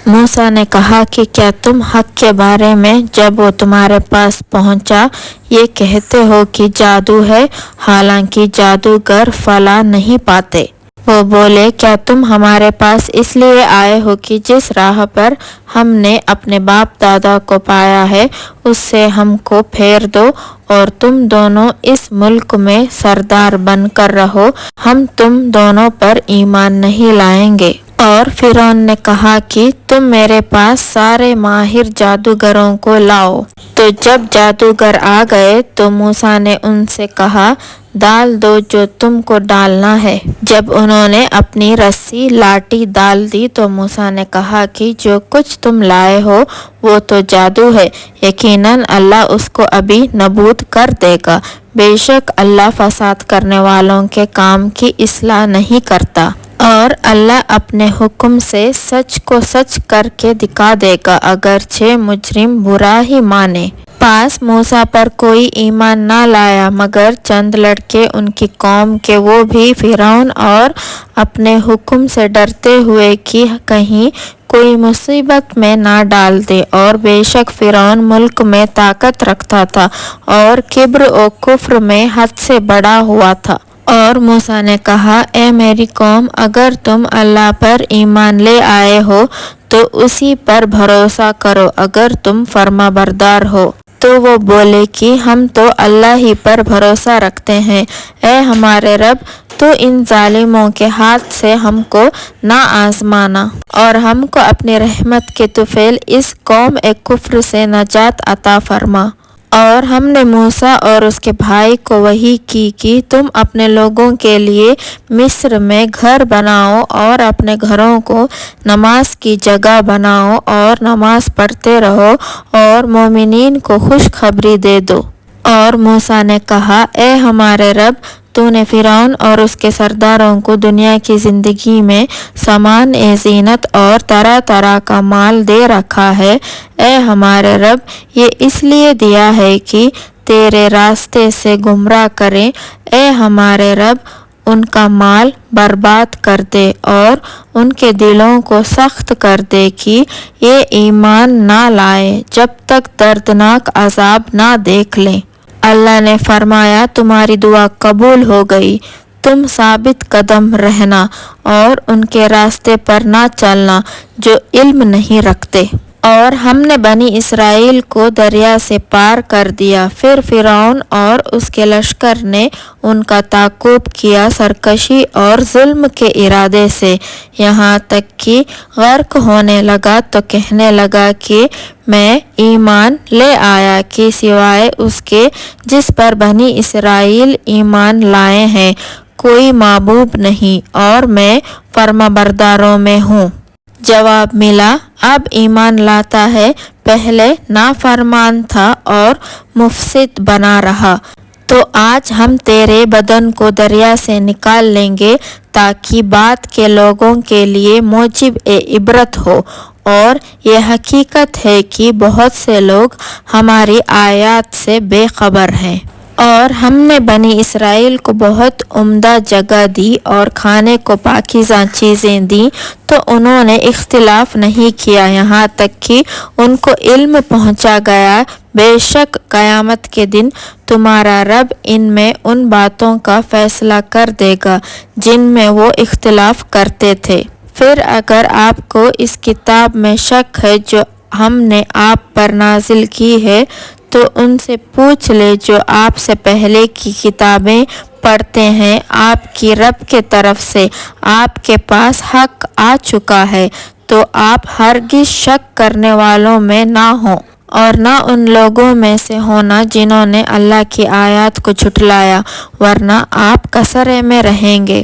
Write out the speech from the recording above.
موسیٰ نے کہا کہ کیا تم حق کے بارے میں جب وہ تمہارے پاس پہنچا یہ کہتے ہو کہ جادو ہے، حالانکہ جادوگر فلاح نہیں پاتے؟ وہ بولے، کیا تم ہمارے پاس اس لیے آئے ہو کہ جس راہ پر ہم نے اپنے باپ دادا کو پایا ہے اس سے ہم کو پھیر دو اور تم دونوں اس ملک میں سردار بن کر رہو؟ ہم تم دونوں پر ایمان نہیں لائیں گے۔ اور فرعون نے کہا کہ تم میرے پاس سارے ماہر جادوگروں کو لاؤ۔ تو جب جادوگر آ گئے تو موسیٰ نے ان سے کہا، ڈال دو جو تم کو ڈالنا ہے۔ جب انہوں نے اپنی رسی لاٹھی ڈال دی تو موسیٰ نے کہا کہ جو کچھ تم لائے ہو وہ تو جادو ہے، یقیناً اللہ اس کو ابھی نابود کر دے گا۔ بے شک اللہ فساد کرنے والوں کے کام کی اصلاح نہیں کرتا، اور اللہ اپنے حکم سے سچ کو سچ کر کے دکھا دے گا اگرچہ مجرم برا ہی مانے۔ پاس موسیٰ پر کوئی ایمان نہ لایا مگر چند لڑکے ان کی قوم کے، وہ بھی فرعون اور اپنے حکم سے ڈرتے ہوئے کہ کہیں کوئی مصیبت میں نہ ڈال دے، اور بے شک فرعون ملک میں طاقت رکھتا تھا اور کبر و کفر میں حد سے بڑا ہوا تھا۔ اور موسیٰ نے کہا، اے میری قوم، اگر تم اللہ پر ایمان لے آئے ہو تو اسی پر بھروسہ کرو، اگر تم فرما بردار ہو۔ تو وہ بولے کہ ہم تو اللہ ہی پر بھروسہ رکھتے ہیں۔ اے ہمارے رب، تو ان ظالموں کے ہاتھ سے ہم کو نہ آزمانا اور ہم کو اپنی رحمت کے طفیل اس قوم کفر سے نجات عطا فرما۔ اور ہم نے موسیٰ اور اس کے بھائی کو وحی کی کہ تم اپنے لوگوں کے لیے مصر میں گھر بناؤ اور اپنے گھروں کو نماز کی جگہ بناؤ اور نماز پڑھتے رہو اور مومنین کو خوشخبری دے دو۔ اور موسیٰ نے کہا، اے ہمارے رب، تو نے فرعون اور اس کے سرداروں کو دنیا کی زندگی میں سامان زینت اور طرح طرح کا مال دے رکھا ہے۔ اے ہمارے رب، یہ اس لیے دیا ہے کہ تیرے راستے سے گمراہ کریں۔ اے ہمارے رب، ان کا مال برباد کر دے اور ان کے دلوں کو سخت کر دے کہ یہ ایمان نہ لائے جب تک دردناک عذاب نہ دیکھ لیں۔ اللہ نے فرمایا، تمہاری دعا قبول ہو گئی، تم ثابت قدم رہنا اور ان کے راستے پر نہ چلنا جو علم نہیں رکھتے۔ اور ہم نے بنی اسرائیل کو دریا سے پار کر دیا، پھر فرعون اور اس کے لشکر نے ان کا تعاقب کیا سرکشی اور ظلم کے ارادے سے، یہاں تک کہ غرق ہونے لگا تو کہنے لگا کہ میں ایمان لے آیا کہ سوائے اس کے جس پر بنی اسرائیل ایمان لائے ہیں کوئی معبود نہیں، اور میں فرما برداروں میں ہوں۔ جواب ملا، اب ایمان لاتا ہے، پہلے نافرمان تھا اور مفسد بنا رہا۔ تو آج ہم تیرے بدن کو دریا سے نکال لیں گے تاکہ بعد کے لوگوں کے لیے موجب عبرت ہو۔ اور یہ حقیقت ہے کہ بہت سے لوگ ہماری آیات سے بے خبر ہیں۔ اور ہم نے بنی اسرائیل کو بہت عمدہ جگہ دی اور کھانے کو پاکیزہ چیزیں دیں تو انہوں نے اختلاف نہیں کیا، یہاں تک کہ ان کو علم پہنچا گیا۔ بے شک قیامت کے دن تمہارا رب ان میں ان باتوں کا فیصلہ کر دے گا جن میں وہ اختلاف کرتے تھے۔ پھر اگر آپ کو اس کتاب میں شک ہے جو ہم نے آپ پر نازل کی ہے تو ان سے پوچھ لے جو آپ سے پہلے کی کتابیں پڑھتے ہیں، آپ کی رب کے طرف سے آپ کے پاس حق آ چکا ہے، تو آپ ہرگز شک کرنے والوں میں نہ ہوں اور نہ ان لوگوں میں سے ہونا جنہوں نے اللہ کی آیات کو جھٹلایا، ورنہ آپ کثرے میں رہیں گے۔